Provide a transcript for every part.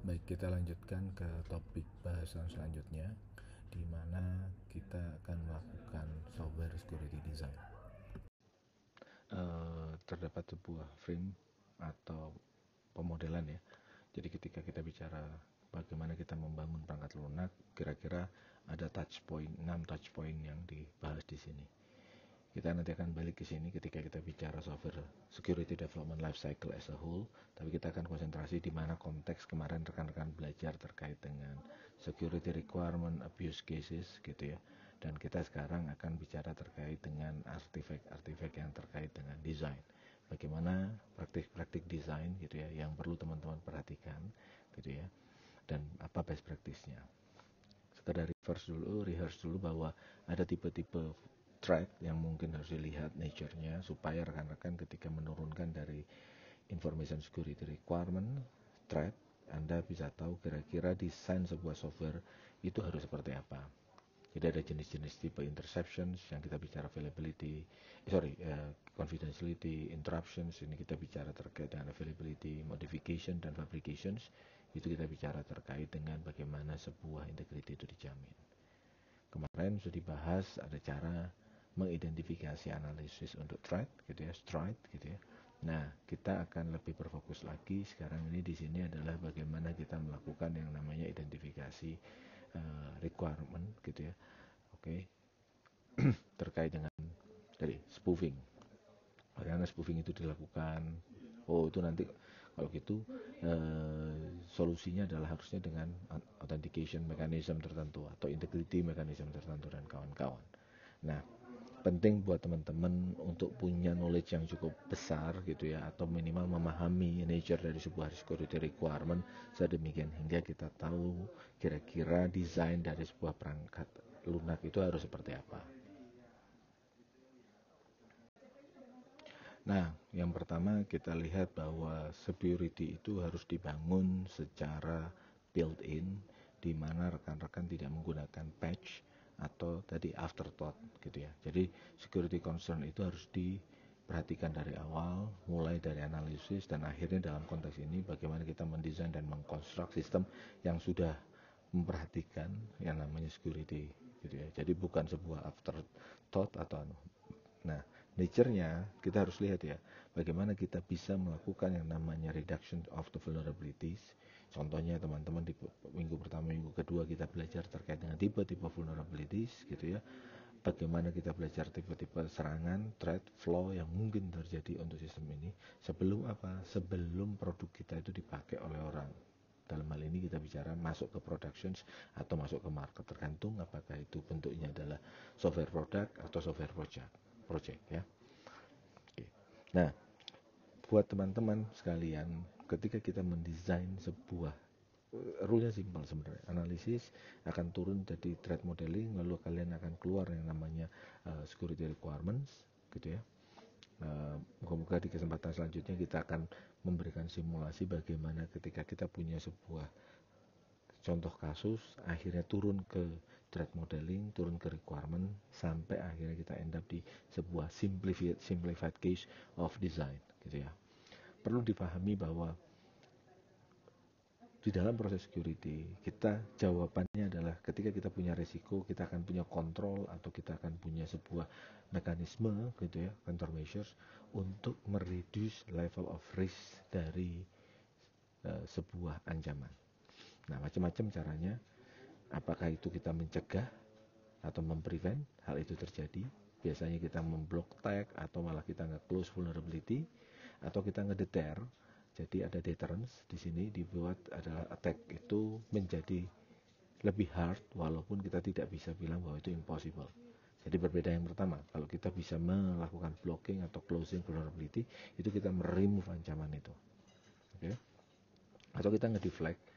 Baik, kita lanjutkan ke topik bahasan selanjutnya, di mana kita akan melakukan software security design. Terdapat sebuah frame atau pemodelan ya. Jadi ketika kita bicara bagaimana kita membangun perangkat lunak, kira-kira ada touch point, 6 touch point yang dibahas di sini. Kita nanti akan balik ke sini ketika kita bicara software security development life cycle as a whole, tapi kita akan konsentrasi di mana konteks kemarin rekan-rekan belajar terkait dengan security requirement, abuse cases gitu ya. Dan kita sekarang akan bicara terkait dengan artifak-artifak yang terkait dengan desain. Bagaimana praktik-praktik desain gitu ya yang perlu teman-teman perhatikan gitu ya. Dan apa best practice-nya. Sekedar rehearse dulu bahwa ada tipe-tipe threat yang mungkin harus dilihat nature-nya supaya rekan-rekan ketika menurunkan dari information security requirement threat, Anda bisa tahu kira-kira desain sebuah software itu harus seperti apa. Jadi ada jenis-jenis tipe interceptions yang kita bicara confidentiality, interruptions, ini kita bicara terkait dengan availability, modification, dan fabrications. Itu kita bicara terkait dengan bagaimana sebuah integrity itu dijamin. Kemarin sudah dibahas ada cara mengidentifikasi analisis untuk threat gitu ya, STRIDE gitu ya. Nah, kita akan lebih berfokus lagi sekarang ini di sini adalah bagaimana kita melakukan yang namanya identifikasi requirement gitu ya. Oke. Terkait dengan dari spoofing. Bagaimana spoofing itu dilakukan? Oh, itu nanti kalau gitu solusinya adalah harusnya dengan authentication mechanism tertentu atau integrity mechanism tertentu dan kawan-kawan. Nah, penting buat teman-teman untuk punya knowledge yang cukup besar gitu ya, atau minimal memahami nature dari sebuah security requirement sedemikian hingga kita tahu kira-kira desain dari sebuah perangkat lunak itu harus seperti apa. Nah, yang pertama kita lihat bahwa security itu harus dibangun secara built-in, di mana rekan-rekan tidak menggunakan patch atau tadi afterthought gitu ya. Jadi security concern itu harus diperhatikan dari awal, mulai dari analisis dan akhirnya dalam konteks ini bagaimana kita mendesain dan mengkonstruk sistem yang sudah memperhatikan yang namanya security gitu ya. Jadi bukan sebuah afterthought atau nah, nature-nya kita harus lihat ya, bagaimana kita bisa melakukan yang namanya reduction of the vulnerabilities. Contohnya teman-teman di minggu pertama, minggu kedua kita belajar terkait dengan tipe-tipe vulnerabilities gitu ya. Bagaimana kita belajar tipe-tipe serangan, threat, flaw yang mungkin terjadi untuk sistem ini sebelum apa? Sebelum produk kita itu dipakai oleh orang. Dalam hal ini kita bicara masuk ke productions atau masuk ke market, tergantung apakah itu bentuknya adalah software product atau software project ya. Oke. Nah, buat teman-teman sekalian, ketika kita mendesain sebuah rule-nya simpel sebenarnya. Analisis akan turun jadi threat modeling, lalu kalian akan keluar yang namanya security requirements gitu ya. Moga-moga di kesempatan selanjutnya kita akan memberikan simulasi bagaimana ketika kita punya sebuah contoh kasus, akhirnya turun ke threat modeling, turun ke requirement, sampai akhirnya kita end up di sebuah simplified case of design gitu ya. Perlu dipahami bahwa di dalam proses security, kita jawabannya adalah ketika kita punya resiko, kita akan punya kontrol atau kita akan punya sebuah mekanisme gitu ya, countermeasures untuk mereduce level of risk dari sebuah ancaman. Nah, macam-macam caranya. Apakah itu kita mencegah atau memprevent hal itu terjadi? Biasanya kita memblok tag atau malah kita nge-close vulnerability atau kita ngedeter. Jadi ada deterrence di sini dibuat adalah attack itu menjadi lebih hard walaupun kita tidak bisa bilang bahwa itu impossible. Jadi berbeda yang pertama, kalau kita bisa melakukan blocking atau closing vulnerability, itu kita meremove ancaman itu. Okay? Atau kita ngedeflect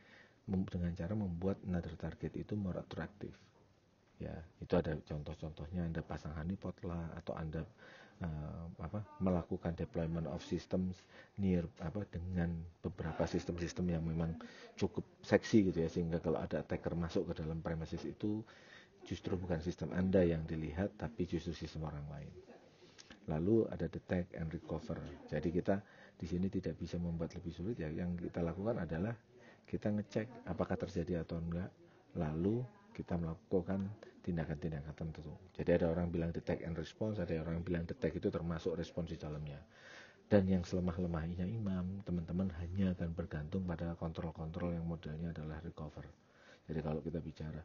dengan cara membuat another target itu more attractive. Ya, itu ada contoh-contohnya, Anda pasang honeypot lah, atau Anda melakukan deployment of systems dengan beberapa sistem-sistem yang memang cukup seksi gitu ya, sehingga kalau ada attacker masuk ke dalam premises itu justru bukan sistem Anda yang dilihat, tapi justru sistem orang lain. Lalu ada detect and recover. Jadi kita di sini tidak bisa membuat lebih sulit ya. Yang kita lakukan adalah kita ngecek apakah terjadi atau enggak, lalu kita melakukan tindakan-tindakan tertentu. Jadi ada orang bilang detect and response, ada orang bilang detect itu termasuk respons di dalamnya. Dan yang selemah-lemahnya imam, teman-teman hanya akan bergantung pada kontrol-kontrol yang modelnya adalah recover. Jadi kalau kita bicara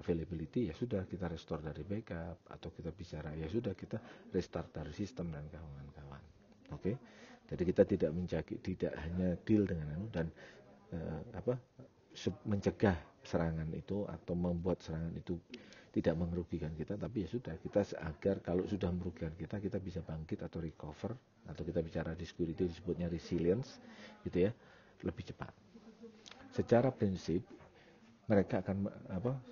availability, ya sudah kita restore dari backup, atau kita bicara ya sudah kita restart dari sistem dan kawan-kawan. Oke. Jadi kita tidak hanya deal dengan dan mencegah serangan itu atau membuat serangan itu tidak merugikan kita, tapi ya sudah kita agar kalau sudah merugikan kita bisa bangkit atau recover, atau kita bicara di security disebutnya resilience gitu ya, lebih cepat. Secara prinsip mereka akan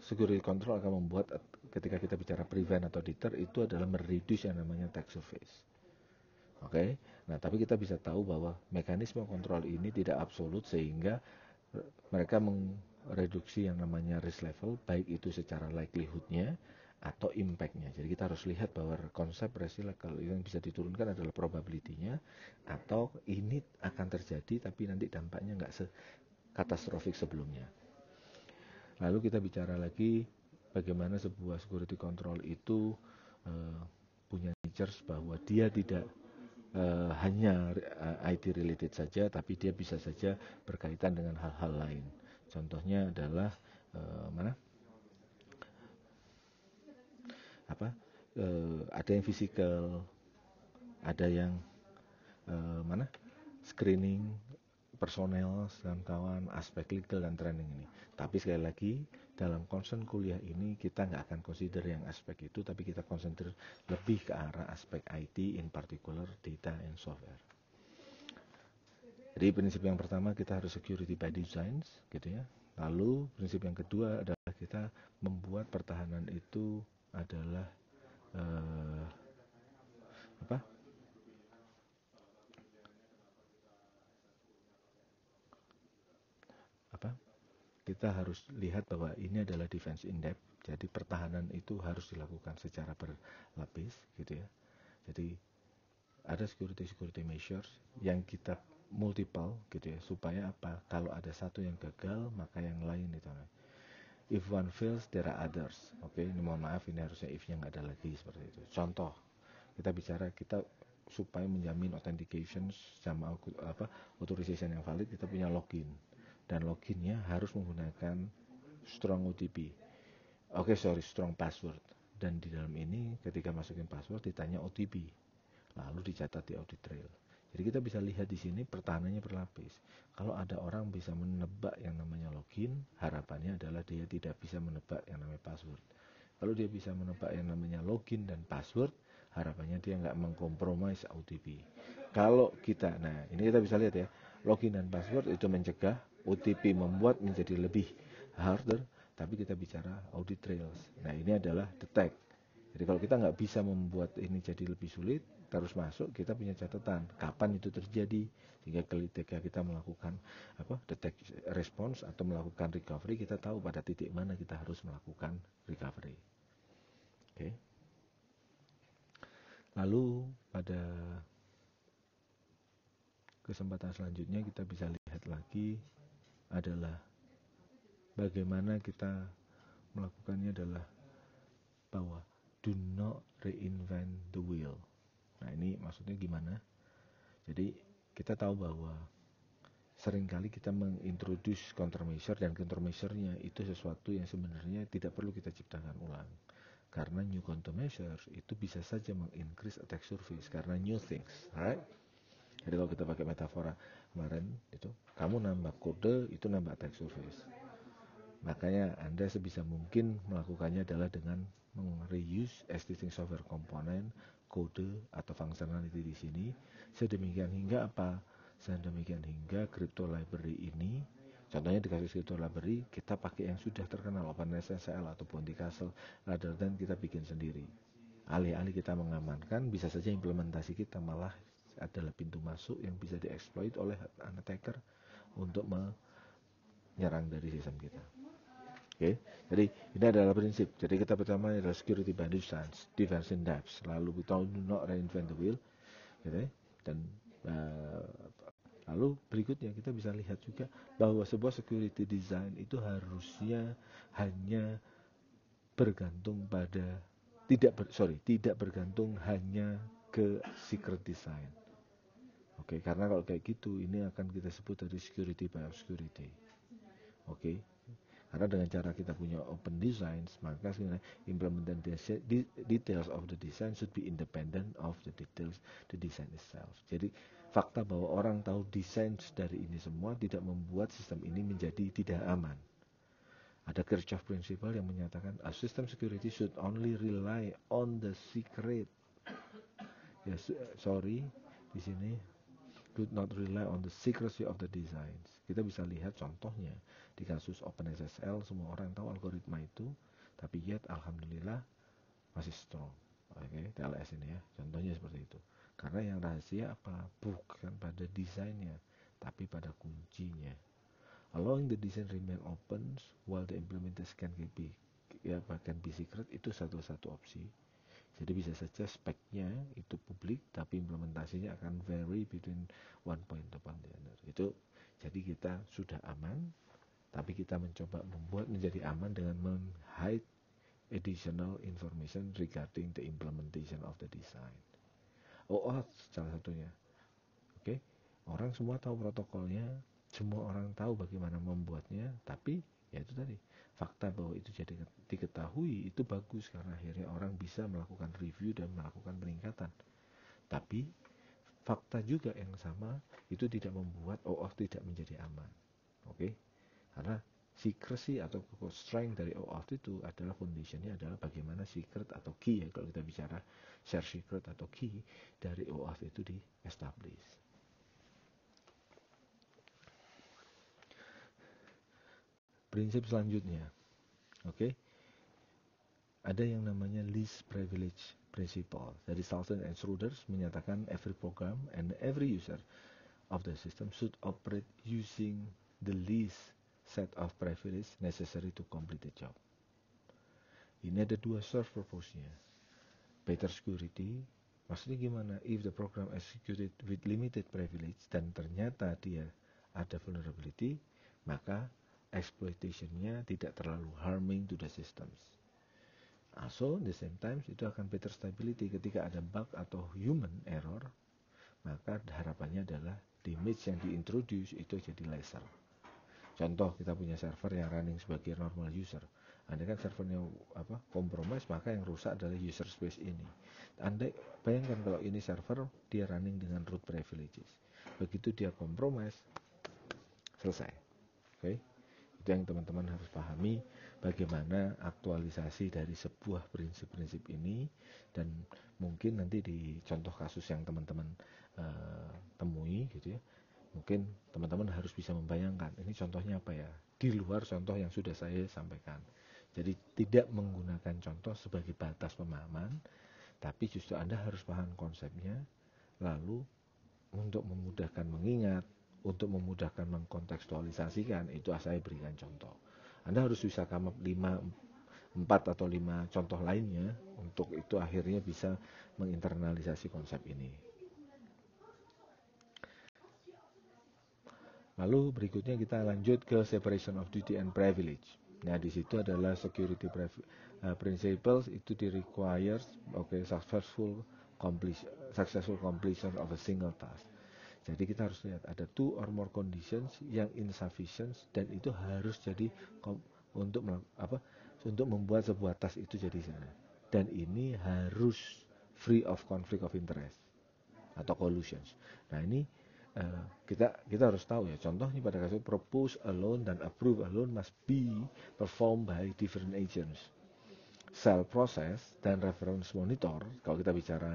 security control akan membuat ketika kita bicara prevent atau deter itu adalah mereduce yang namanya attack surface. Oke. Nah, tapi kita bisa tahu bahwa mekanisme kontrol ini tidak absolut sehingga mereka mereduksi yang namanya risk level, baik itu secara likelihood-nya atau impact-nya. Jadi kita harus lihat bahwa konsep risk level yang bisa diturunkan adalah probability-nya, atau ini akan terjadi tapi nanti dampaknya nggak sekatastrofik sebelumnya. Lalu kita bicara lagi bagaimana sebuah security control itu punya features bahwa dia tidak hanya IT related saja, tapi dia bisa saja berkaitan dengan hal-hal lain. Contohnya adalah ada yang physical, ada yang screening personel dan kawan, aspek legal dan training ini. Tapi sekali lagi dalam concern kuliah ini kita nggak akan consider yang aspek itu, tapi kita consider lebih ke arah aspek IT, in particular data and software. Jadi prinsip yang pertama kita harus security by design, gitu ya. Lalu prinsip yang kedua adalah kita membuat pertahanan itu adalah kita harus lihat bahwa ini adalah defense in depth. Jadi pertahanan itu harus dilakukan secara berlapis, gitu ya. Jadi ada security measures yang kita multiple, gitu ya, supaya apa? Kalau ada satu yang gagal, maka yang lain itu. If one fails, there are others. Oke, ini mohon maaf, ini harusnya if-nya nggak ada lagi seperti itu. Contoh, kita bicara kita supaya menjamin authentication sama authorization yang valid, kita punya login. Dan loginnya harus menggunakan strong OTP. Strong password. Dan di dalam ini ketika masukin password ditanya OTP. Lalu dicatat di audit trail. Jadi kita bisa lihat di sini pertahanannya berlapis. Kalau ada orang bisa menebak yang namanya login, harapannya adalah dia tidak bisa menebak yang namanya password. Kalau dia bisa menebak yang namanya login dan password, harapannya dia nggak mengkompromis OTP. Kalau kita, nah ini kita bisa lihat ya, login dan password itu mencegah, OTP membuat menjadi lebih harder, tapi kita bicara audit trails. Nah ini adalah detect. Jadi kalau kita nggak bisa membuat ini jadi lebih sulit, terus masuk, kita punya catatan kapan itu terjadi, sehingga ketika kita melakukan detect response atau melakukan recovery, kita tahu pada titik mana kita harus melakukan recovery. Oke. Lalu pada kesempatan selanjutnya kita bisa lihat lagi adalah bagaimana kita melakukannya adalah bahwa do not reinvent the wheel. Nah ini maksudnya gimana? Jadi kita tahu bahwa seringkali kita mengintroduce countermeasure, dan countermeasure-nya itu sesuatu yang sebenarnya tidak perlu kita ciptakan ulang. Karena new countermeasure itu bisa saja mengincrease attack surface karena new things, right? Jadi kalau kita pakai metafora kemarin itu, kamu nambah kode itu nambah attack surface. Makanya Anda sebisa mungkin melakukannya adalah dengan reuse existing software component, kode atau functionality di sini, sedemikian hingga crypto library ini, contohnya di kasus crypto library kita pakai yang sudah terkenal OpenSSL ataupun di Castle, rather than kita bikin sendiri. Alih-alih kita mengamankan, bisa saja implementasi kita malah adalah pintu masuk yang bisa dieksploit oleh attacker untuk menyerang dari sistem kita. Oke, jadi ini adalah prinsip. Jadi kita pertama adalah security by design, defense in depth. Lalu kita do not reinvent the wheel, gitu ya. Dan Lalu berikutnya kita bisa lihat juga bahwa sebuah security design itu harusnya hanya bergantung pada tidak bergantung hanya ke secret design. Oke, karena kalau kayak gitu ini akan kita sebut dari security by obscurity. Oke. Karena dengan cara kita punya open designs, maka sebenarnya implementation details of the design should be independent of the details the design itself. Jadi fakta bahwa orang tahu desain dari ini semua tidak membuat sistem ini menjadi tidak aman. Ada Kirchhoff principle yang menyatakan a system security should only rely on the secret. Ya, sorry, di sini should not rely on the secrecy of the designs. Kita bisa lihat contohnya di kasus OpenSSL, semua orang tahu algoritma itu, tapi yet alhamdulillah masih strong. Oke, TLS ini ya, contohnya seperti itu. Karena yang rahasia apa? Bukan pada desainnya, tapi pada kuncinya. Allowing the design remain open while the implementation can be secret itu satu opsi. Jadi bisa saja speknya itu publik, tapi implementasinya akan vary between one point upon the other. Itu jadi kita sudah aman, tapi kita mencoba membuat menjadi aman dengan men-hide additional information regarding the implementation of the design. OAuth salah satunya. Oke, orang semua tahu protokolnya, semua orang tahu bagaimana membuatnya, tapi ya itu tadi, fakta bahwa itu jadi diketahui itu bagus karena akhirnya orang bisa melakukan review dan melakukan peningkatan. Tapi fakta juga yang sama itu tidak membuat OAuth tidak menjadi aman. Oke, karena secrecy atau strength dari OAuth itu adalah foundationnya adalah bagaimana secret atau key ya, kalau kita bicara share secret atau key dari OAuth itu di establish. Prinsip selanjutnya, oke, ada yang namanya least privilege principle. Dari Salton and Schroeders menyatakan every program and every user of the system should operate using the least set of privilege necessary to complete the job. Ini ada dua source purpose-nya. Better security, maksudnya gimana? If the program executed with limited privilege dan ternyata dia ada vulnerability, maka exploitation-nya tidak terlalu harming to the systems. Also, the same time itu akan better stability ketika ada bug atau human error, maka harapannya adalah damage yang diintroduce itu jadi lesser. Contoh, kita punya server yang running sebagai normal user. Andai kan servernya compromise, maka yang rusak adalah user space ini. Andai bayangkan kalau ini server dia running dengan root privileges. Begitu dia compromise, selesai. Oke. Itu yang teman-teman harus pahami, bagaimana aktualisasi dari sebuah prinsip-prinsip ini, dan mungkin nanti di contoh kasus yang teman-teman temui gitu ya, mungkin teman-teman harus bisa membayangkan ini contohnya apa ya, di luar contoh yang sudah saya sampaikan. Jadi tidak menggunakan contoh sebagai batas pemahaman, tapi justru Anda harus paham konsepnya, lalu untuk memudahkan mengingat, untuk memudahkan mengkontekstualisasikan, itu saya berikan contoh. Anda harus bisa come up 4 atau 5 contoh lainnya, untuk itu akhirnya bisa menginternalisasi konsep ini. Lalu berikutnya kita lanjut ke separation of duty and privilege. Nah, di situ adalah security principles itu requires successful completion of a single task. Jadi kita harus lihat ada 2 or more conditions yang insufficient, dan itu harus jadi untuk membuat sebuah task itu jadi sana. Dan ini harus free of conflict of interest atau collusions. Nah, ini kita harus tahu ya, contohnya pada kasus propose alone dan approve alone must be performed by different agents. Shell process dan reference monitor, kalau kita bicara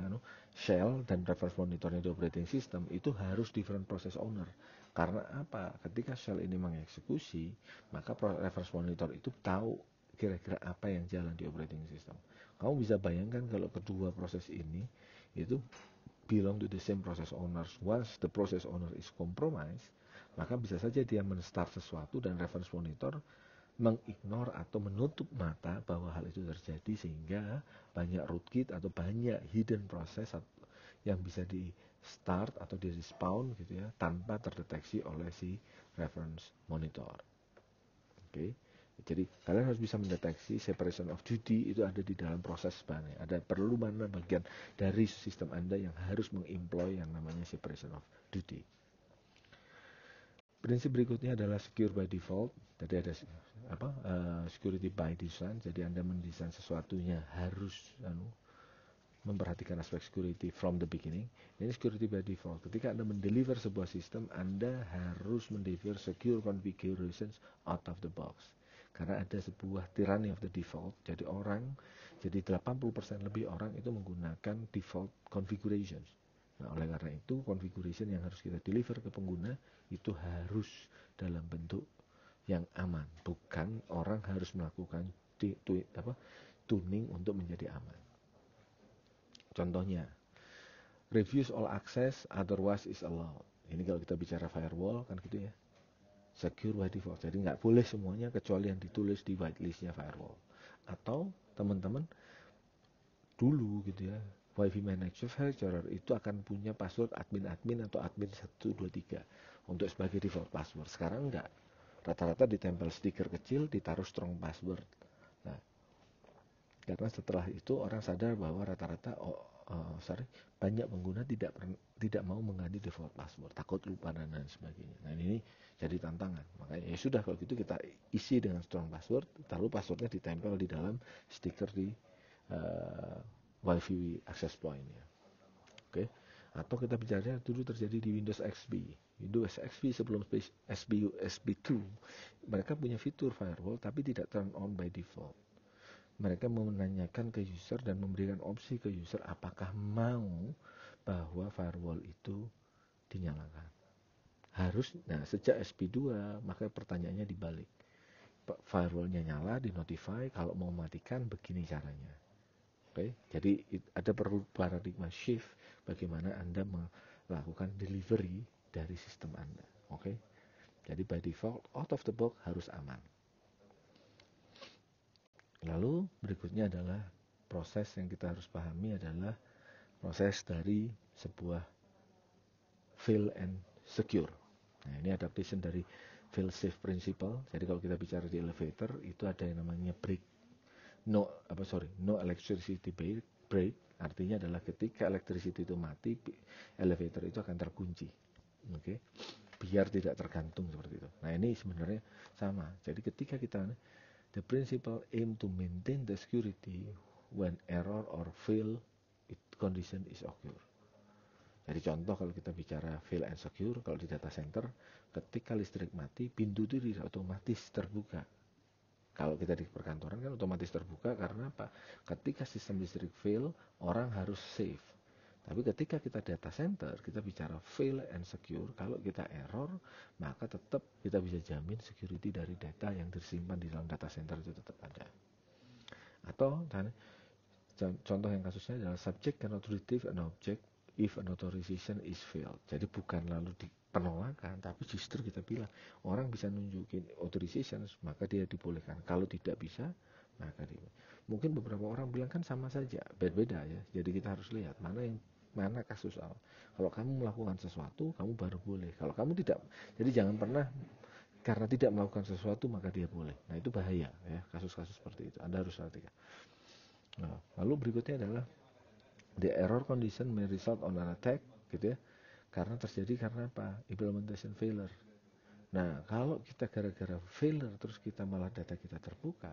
shell dan reference monitornya di operating system, itu harus different process owner. Karena apa? Ketika shell ini mengeksekusi, maka reference monitor itu tahu kira-kira apa yang jalan di operating system. Kamu bisa bayangkan kalau kedua proses ini itu belong to the same process owners. Once the process owner is compromised, maka bisa saja dia men-start sesuatu dan reference monitor mengignore atau menutup mata bahwa hal itu terjadi, sehingga banyak rootkit atau banyak hidden process yang bisa start atau di respawn gitu ya, tanpa terdeteksi oleh si reference monitor. Oke. Jadi kalian harus bisa mendeteksi separation of duty itu ada di dalam proses mana. Ada perlu mana bagian dari sistem Anda yang harus mengemploy yang namanya separation of duty. Prinsip berikutnya adalah secure by default. Jadi ada security by design. Jadi Anda mendesain sesuatunya harus memperhatikan aspek security from the beginning. Ini security by default. Ketika Anda mendeliver sebuah sistem, Anda harus mendeliver secure configurations out of the box. Karena ada sebuah tyranny of the default. Jadi 80% lebih orang itu menggunakan default configurations. Nah, oleh karena itu configuration yang harus kita deliver ke pengguna itu harus dalam bentuk yang aman, bukan orang harus melakukan tuning untuk menjadi aman. Contohnya, refuse all access otherwise is allowed. Ini kalau kita bicara firewall kan gitu ya. Secure by default. Jadi nggak boleh semuanya kecuali yang ditulis di whitelistnya firewall. Atau teman-teman dulu gitu ya, Wi-Fi manufacturer itu akan punya password admin atau admin 123 untuk sebagai default password. Sekarang enggak. Rata-rata ditempel stiker kecil, ditaruh strong password. Nah, karena setelah itu orang sadar bahwa rata-rata banyak pengguna tidak mau mengganti default password, takut lupa dan lain sebagainya. Nah, ini jadi tantangan. Makanya ya sudah kalau gitu kita isi dengan strong password, lalu passwordnya ditempel di dalam stiker di Wi-Fi access point ya. Oke. Atau kita bicara dulu terjadi di Windows XP. Windows XP sebelum SB2 mereka punya fitur firewall tapi tidak turn on by default. Mereka menanyakan ke user dan memberikan opsi ke user apakah mau bahwa firewall itu dinyalakan. Nah sejak SP2 maka pertanyaannya dibalik. Firewallnya nyala, dinotify, kalau mau matikan begini caranya. Oke, jadi ada perlu paradigma shift bagaimana Anda melakukan delivery dari sistem Anda. Oke, jadi by default out of the box harus aman. Lalu berikutnya adalah proses yang kita harus pahami adalah proses dari sebuah fail and secure. Nah, ini adaptation dari fail safe principle. Jadi kalau kita bicara di elevator itu ada yang namanya no electricity break. Artinya adalah ketika electricity itu mati, elevator itu akan terkunci. Oke. Biar tidak tergantung seperti itu. Nah, ini sebenarnya sama. Jadi ketika kita the principle aim to maintain the security when error or fail condition is occur. Jadi contoh kalau kita bicara fail and secure, kalau di data center, ketika listrik mati, pintu itu tidak otomatis terbuka. Kalau kita di perkantoran kan otomatis terbuka karena apa? Ketika sistem listrik fail, orang harus save. Tapi ketika kita data center, kita bicara fail and secure, kalau kita error, maka tetap kita bisa jamin security dari data yang tersimpan di dalam data center itu tetap ada. Atau contoh yang kasusnya adalah subject cannot retrieve an object if an authorization is failed. Jadi bukan lalu di penolakan, tapi justru kita bilang orang bisa nunjukin authorization, maka dia dibolehkan. Kalau tidak bisa, maka mungkin beberapa orang bilang kan sama saja, berbeda ya. Jadi kita harus lihat mana kasus awal. Kalau kamu melakukan sesuatu, kamu baru boleh. Kalau kamu tidak, jadi jangan pernah karena tidak melakukan sesuatu maka dia boleh. Nah, itu bahaya ya, kasus-kasus seperti itu. Anda harus perhatikan. Nah, lalu berikutnya adalah the error condition may result on an attack gitu ya. Karena terjadi karena apa? Implementation failure. Nah, kalau kita gara-gara failure terus kita malah data kita terbuka,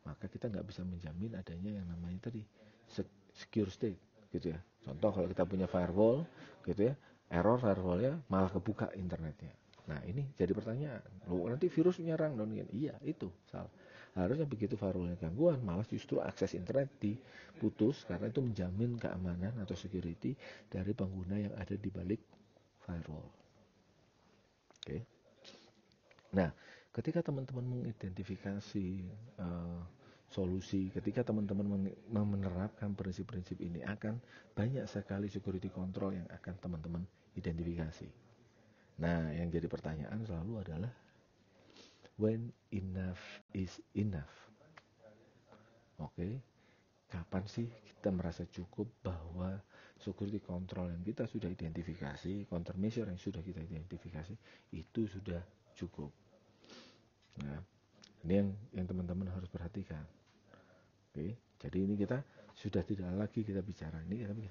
maka kita nggak bisa menjamin adanya yang namanya tadi secure state gitu ya. Contoh kalau kita punya firewall gitu ya, error firewallnya malah kebuka internetnya. Nah, ini jadi pertanyaan. Loh, nanti virus menyerang dong. Iya, itu salah. Harusnya begitu firewallnya gangguan, malah justru akses internet diputus karena itu menjamin keamanan atau security dari pengguna yang ada di balik firewall. Oke. Nah, ketika teman-teman mengidentifikasi solusi, ketika teman-teman menerapkan prinsip-prinsip ini, akan banyak sekali security control yang akan teman-teman identifikasi. Nah, yang jadi pertanyaan selalu adalah when enough is enough. Oke. kapan sih kita merasa cukup bahwa security control yang kita sudah identifikasi, countermeasure yang sudah kita identifikasi itu sudah cukup. Nah, ini yang teman-teman harus perhatikan. Oke, jadi ini kita sudah tidak lagi kita bicara ini, tapi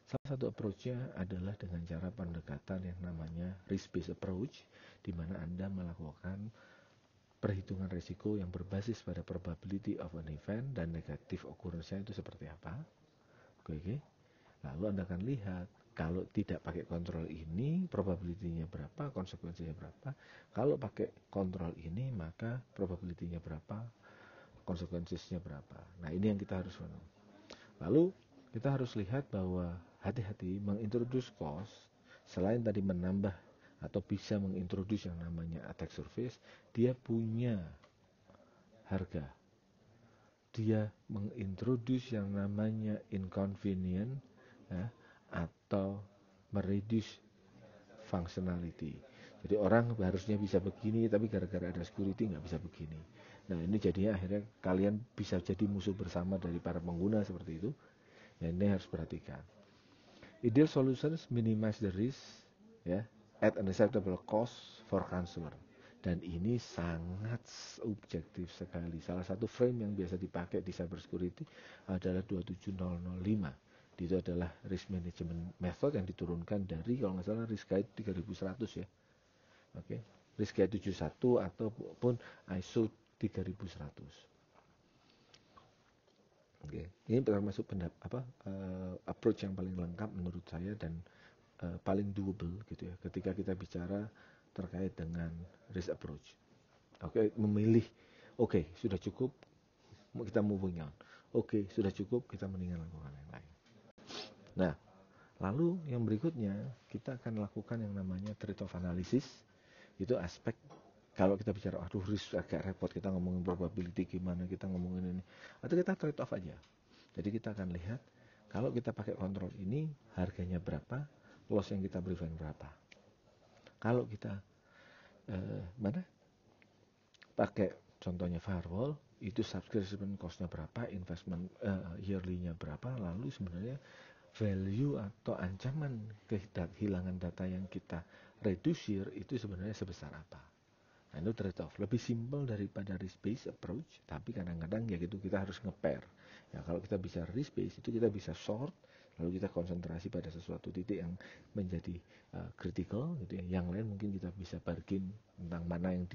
salah satu approach-nya adalah dengan cara pendekatan yang namanya risk-based approach, di mana Anda melakukan perhitungan risiko yang berbasis pada probability of an event dan negative occurrence-nya itu seperti apa. Oke. Lalu Anda akan lihat kalau tidak pakai kontrol ini probability-nya berapa, konsekuensinya berapa. Kalau pakai kontrol ini maka probability-nya berapa, konsekuensinya berapa. Nah, ini yang kita harus tahu. Lalu kita harus lihat bahwa hati-hati mengintroduce cost, selain tadi menambah atau bisa mengintroduce yang namanya attack surface, dia punya harga. Dia mengintroduce yang namanya inconvenient ya, atau mereduce functionality. Jadi orang harusnya bisa begini, tapi gara-gara ada security nggak bisa begini. Nah, ini jadinya akhirnya kalian bisa jadi musuh bersama dari para pengguna seperti itu. Ya, ini harus perhatikan. Ideal solutions minimize the risk ya, at an acceptable cost for consumer. Dan ini sangat objektif sekali. Salah satu frame yang biasa dipakai di cybersecurity adalah 27005. Itu adalah risk management method yang diturunkan dari kalau nggak salah risk guide 3100 ya. Oke. Risk guide 71 ataupun ISO 3100. Oke. Ini termasuk approach yang paling lengkap menurut saya dan paling doable gitu ya ketika kita bicara terkait dengan risk approach. Oke, memilih sudah cukup kita moving on. Sudah cukup kita mendingan lakukan yang lain. Nah, lalu yang berikutnya kita akan lakukan yang namanya trade-off analysis. Itu aspek kalau kita bicara risk agak repot, kita ngomongin probability gimana, kita ngomongin ini, atau kita trade off aja. Jadi kita akan lihat kalau kita pakai kontrol ini harganya berapa, loss yang kita prevent berapa. Kalau kita pakai contohnya firewall, itu subscription cost-nya berapa, investment yearly-nya berapa, lalu sebenarnya value atau ancaman kehilangan data yang kita reduce itu sebenarnya sebesar apa. Nah, itu trade off. Lebih simple daripada risk based approach, tapi kadang-kadang ya gitu kita harus nge-pair. Ya, kalau kita bisa risk based itu kita bisa short, lalu kita konsentrasi pada sesuatu titik yang menjadi critical gitu ya. Yang lain mungkin kita bisa bargain tentang mana yang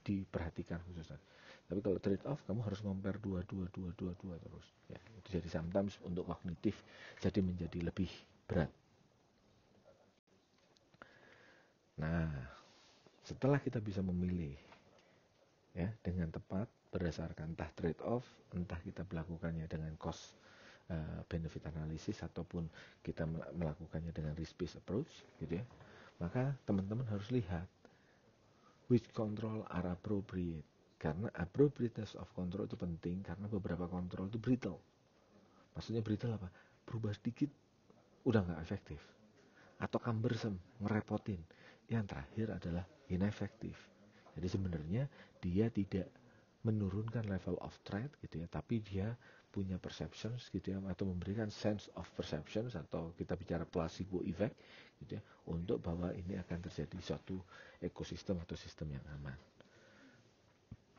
diperhatikan khususnya. Tapi kalau trade off kamu harus compare dua terus. Ya, itu jadi sometimes untuk kognitif jadi menjadi lebih berat. Nah, setelah kita bisa memilih ya dengan tepat berdasarkan entah trade off, entah kita melakukannya dengan cost benefit analysis ataupun kita melakukannya dengan risk based approach gitu ya. Maka teman-teman harus lihat which control are appropriate. Karena appropriateness of control itu penting karena beberapa kontrol itu brittle. Maksudnya brittle apa? Berubah sedikit udah nggak efektif. Atau cumbersome, ngerepotin. Yang terakhir adalah inefektif. Jadi sebenarnya dia tidak menurunkan level of threat gitu ya, tapi dia punya perceptions gitu ya, atau memberikan sense of perceptions atau kita bicara placebo effect gitu ya, untuk bahwa ini akan terjadi suatu ekosistem atau sistem yang aman.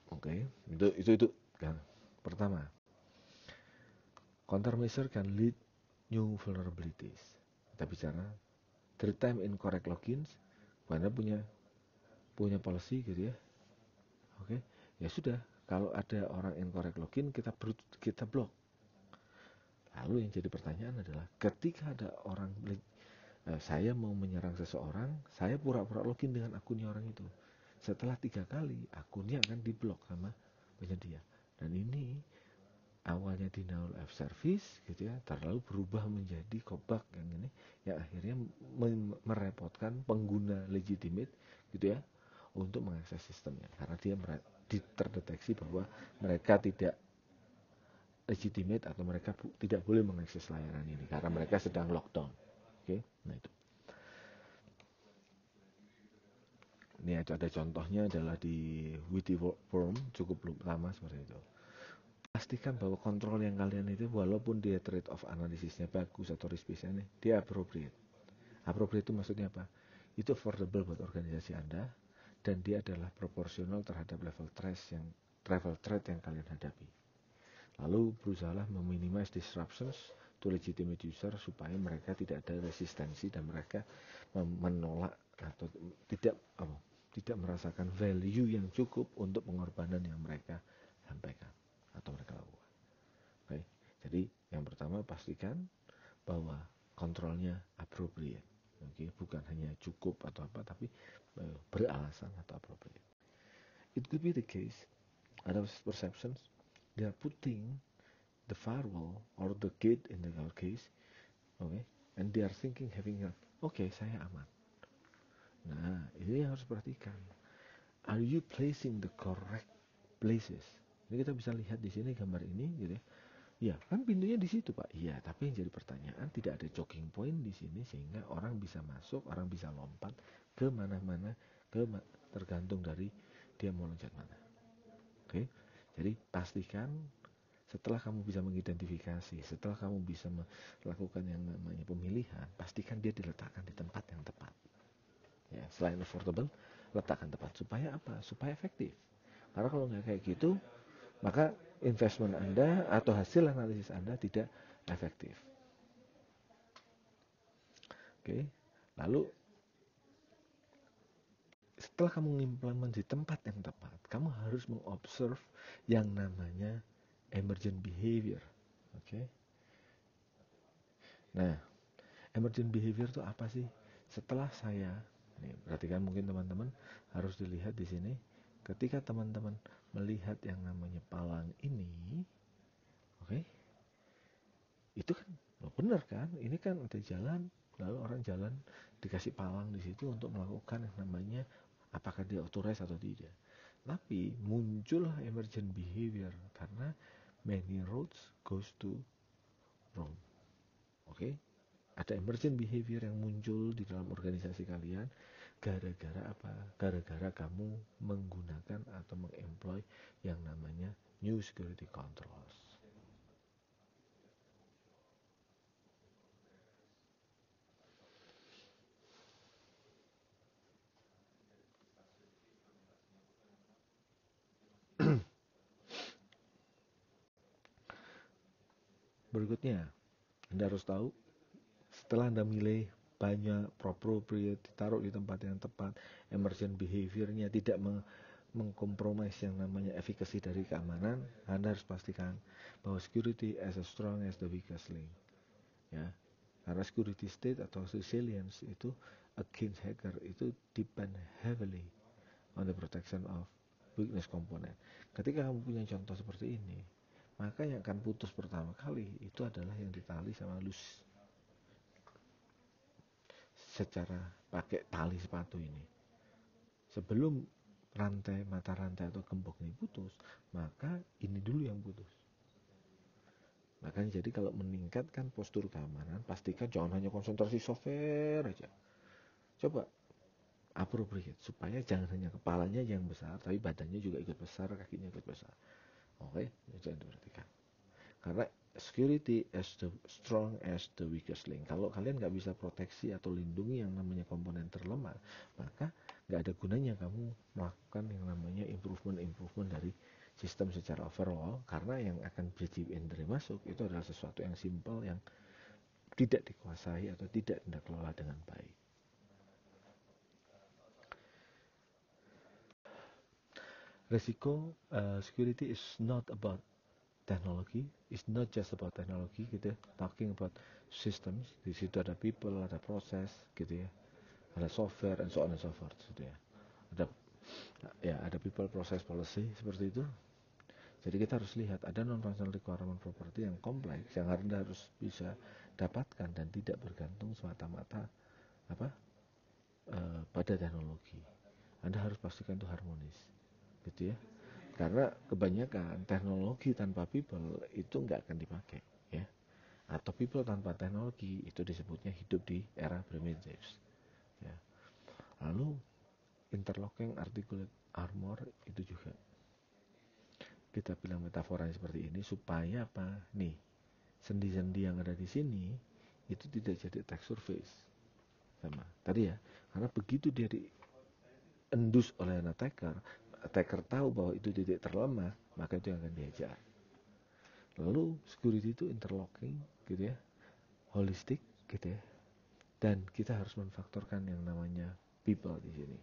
Oke, itu kan pertama. Countermeasure can lead new vulnerabilities. Kita bicara third time incorrect logins, Anda punya policy gitu ya. Oke, ya sudah. Kalau ada orang incorrect login, kita blok. Lalu yang jadi pertanyaan adalah, ketika ada orang saya mau menyerang seseorang, saya pura-pura login dengan akunnya orang itu. Setelah 3 kali, akunnya akan diblok sama penyedia. Dan ini awalnya denial of service gitu ya, terlalu berubah menjadi kobak yang ini, yang akhirnya merepotkan pengguna legitimate gitu ya untuk mengakses sistemnya karena dia terdeteksi bahwa mereka tidak legitimate atau mereka tidak boleh mengakses layanan ini karena mereka sedang lockdown. Oke, nah itu. Ini ada contohnya adalah di Witty Worm, cukup lama seperti itu. pastikan bahwa kontrol yang kalian itu walaupun dia trade off analisisnya bagus atau risk based-nya dia appropriate. Appropriate itu maksudnya apa? Itu affordable buat organisasi Anda dan dia adalah proporsional terhadap level threat yang kalian hadapi. Lalu berusahalah meminimize disruptions to legitimate user supaya mereka tidak ada resistensi dan mereka menolak atau tidak merasakan value yang cukup untuk pengorbanan yang mereka sampaikan atau mereka lakukan. Oke. Jadi yang pertama pastikan bahwa kontrolnya appropriate. Oke, bukan hanya cukup atau apa tapi beralasan atau appropriate. It could be the case ada perceptions they are putting the firewall or the gate in the case, okay, and they are thinking okay, saya aman. Nah, ini yang harus perhatikan. Are you placing the correct places? Ini kita bisa lihat di sini gambar ini, gitu ya. Ya, kan pintunya di situ, Pak. Iya, tapi yang jadi pertanyaan tidak ada choking point di sini sehingga orang bisa masuk, orang bisa lompat ke mana-mana, tergantung dari dia mau loncat mana. Oke. Jadi pastikan setelah kamu bisa mengidentifikasi, setelah kamu bisa melakukan yang namanya pemilihan, pastikan dia diletakkan di tempat yang tepat. Ya, selain affordable, letakkan tepat supaya apa? Supaya efektif. Karena kalau nggak kayak gitu, maka investment Anda atau hasil analisis Anda tidak efektif. Oke. Lalu setelah kamu mengimplement di tempat yang tepat, kamu harus mengobserve yang namanya emergent behavior. Oke. Nah, emergent behavior itu apa sih? Setelah saya, nih, perhatikan mungkin teman-teman harus dilihat di sini. Ketika teman-teman melihat yang namanya palang ini, oke, itu kan benar kan? Ini kan ada jalan, lalu orang jalan dikasih palang di situ untuk melakukan yang namanya apakah dia authorized atau tidak. Tapi muncullah emergent behavior karena many roads goes to Rome. Oke? Ada emergent behavior yang muncul di dalam organisasi kalian gara-gara apa? Gara-gara kamu menggunakan atau mengemploy yang namanya new security controls. Berikutnya, Anda harus tahu setelah Anda milih banyak appropriate, ditaruh di tempat yang tepat, emergent behavior-nya tidak mengkompromis yang namanya efficacy dari keamanan, Anda harus pastikan bahwa security as strong as the weakest link. Ya, karena security state atau resilience itu against hacker itu depend heavily on the protection of weakness component. Ketika kamu punya contoh seperti ini, maka yang akan putus pertama kali itu adalah yang ditali sama loose secara pakai tali sepatu ini. Sebelum mata rantai atau gembok ini putus, maka ini dulu yang putus. Makanya jadi kalau meningkatkan postur keamanan, pastikan jangan hanya konsentrasi software aja. Coba appropriate supaya jangan hanya kepalanya yang besar, tapi badannya juga ikut besar, kakinya ikut besar. Oke, jangan diperhatikan. Karena security as the strong as the weakest link. Kalau kalian nggak bisa proteksi atau lindungi yang namanya komponen terlemah, maka nggak ada gunanya kamu melakukan yang namanya improvement dari sistem secara overall, karena yang akan jadi entry masuk itu adalah sesuatu yang simple yang tidak dikuasai atau tidak dikelola dengan baik. Resiko security is not about technology, it's not just about technology gitu ya, talking about systems. Di situ ada people, ada proses gitu ya, ada software and so on and so forth gitu ya. Ada people, process, policy seperti itu. Jadi kita harus lihat ada non-functional requirement property yang kompleks yang Anda harus bisa dapatkan dan tidak bergantung semata-mata pada teknologi. Anda harus pastikan itu harmonis gitu ya. Karena kebanyakan teknologi tanpa people itu nggak akan dipakai ya. Atau people tanpa teknologi itu disebutnya hidup di era primitives ya. Lalu interlocking articulate armor itu juga kita kita bilang metaforanya seperti ini supaya apa? Nih, sendi-sendi yang ada di sini itu tidak jadi attack surface. Sama tadi ya, karena begitu dia diendus oleh an attacker tahu bahwa itu titik terlemah, maka itu yang akan dihajar. Lalu security itu interlocking gitu ya, holistic gitu ya, dan kita harus memfaktorkan yang namanya people di sini.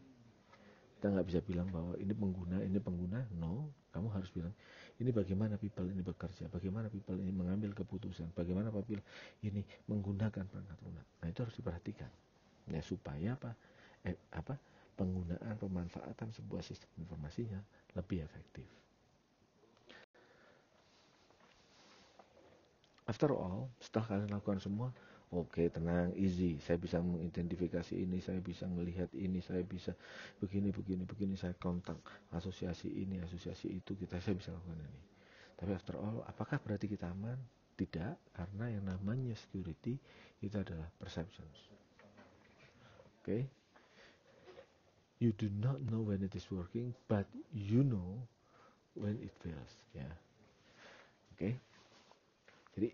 Kita nggak bisa bilang bahwa ini pengguna, no. Kamu harus bilang ini bagaimana people ini bekerja, bagaimana people ini mengambil keputusan, bagaimana people ini menggunakan perangkat lunak. Nah itu harus diperhatikan ya, supaya penggunaan pemanfaatan sebuah sistem informasinya lebih efektif. After all, setelah kalian lakukan semua, oke, tenang, easy. Saya bisa mengidentifikasi ini, saya bisa melihat ini, saya bisa begini, saya kontak asosiasi ini, asosiasi itu, saya bisa lakukan ini. Tapi after all, apakah berarti kita aman? Tidak, karena yang namanya security itu adalah perceptions. Oke? You do not know when it is working, but you know when it fails. Ya. Oke? Jadi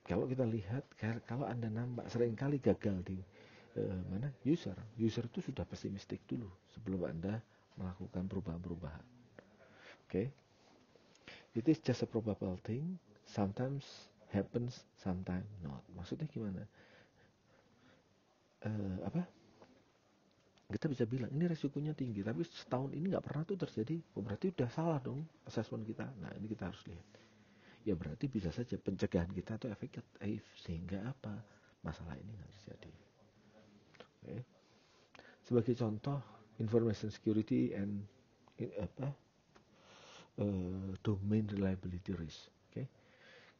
kalau kita lihat, kalau Anda nampak seringkali gagal di user itu sudah pesimistik dulu sebelum Anda melakukan perubahan-perubahan. Okay? It is just a probable thing, sometimes happens, sometimes not. Maksudnya gimana? Kita bisa bilang ini resikonya tinggi, tapi setahun ini nggak pernah tuh terjadi. Berarti udah salah dong assessment kita. Nah ini kita harus lihat. Ya berarti bisa saja pencegahan kita itu efektif sehingga apa? Masalah ini nggak terjadi. Okay. Sebagai contoh, information security and domain reliability risk. Okay.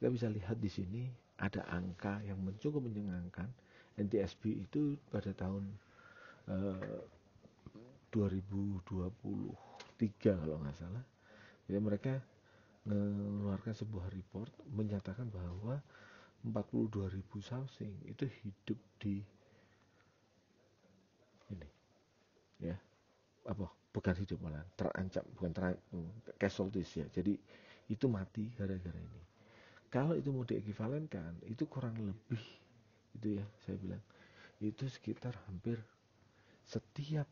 Kita bisa lihat di sini ada angka yang cukup menyenangkan. NTSB itu pada tahun 2023 kalau nggak salah, jadi mereka mengeluarkan sebuah report menyatakan bahwa 42.000 something itu hidup di ini ya, bukan hidup, malah terancam, bukan casualties ya, jadi itu mati gara-gara ini. Kalau itu mau diekivalenkan, itu kurang lebih itu ya, saya bilang itu sekitar hampir setiap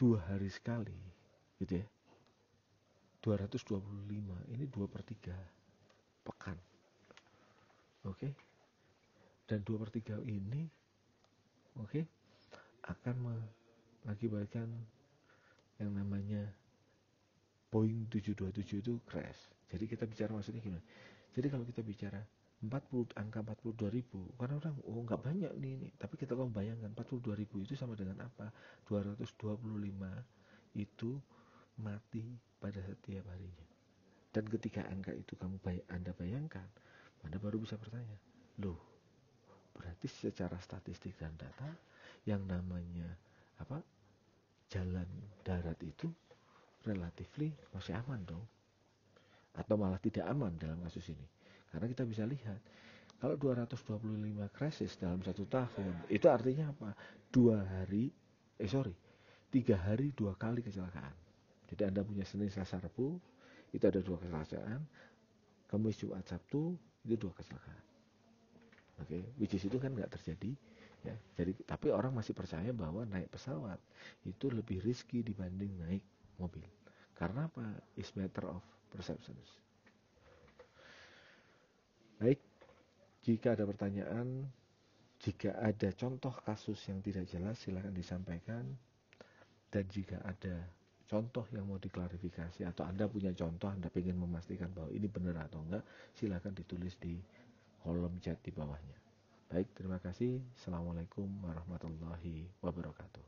2 hari sekali gitu ya, 225, ini 2/3 pekan. Oke. Dan 2/3 ini akan mengakibatkan yang namanya Boeing 727 itu crash. Jadi kita bicara maksudnya gimana? Jadi kalau kita bicara angka 42.000, karena orang nggak banyak nih, tapi kita kalau bayangkan 42.000 itu sama dengan apa? 225 itu mati pada setiap harinya. Dan ketika angka itu Anda bayangkan, Anda baru bisa bertanya, loh, berarti secara statistik dan data yang namanya jalan darat itu relatively masih aman dong, atau malah tidak aman dalam kasus ini. Karena kita bisa lihat kalau 225 crashes dalam 1 tahun, itu artinya apa? 3 hari 2 kali kecelakaan. Jadi Anda punya Senin, Selasa, Rabu, itu ada 2 kecelakaan. Kamis, Jumat, Sabtu, itu 2 kecelakaan. Oke, which is itu kan nggak terjadi ya. Jadi tapi orang masih percaya bahwa naik pesawat itu lebih risky dibanding naik mobil. Karena apa? It's matter of perceptions. Baik, jika ada pertanyaan, jika ada contoh kasus yang tidak jelas, silakan disampaikan. Dan jika ada contoh yang mau diklarifikasi atau Anda punya contoh, Anda ingin memastikan bahwa ini benar atau enggak, silakan ditulis di kolom chat di bawahnya. Baik, terima kasih. Assalamualaikum warahmatullahi wabarakatuh.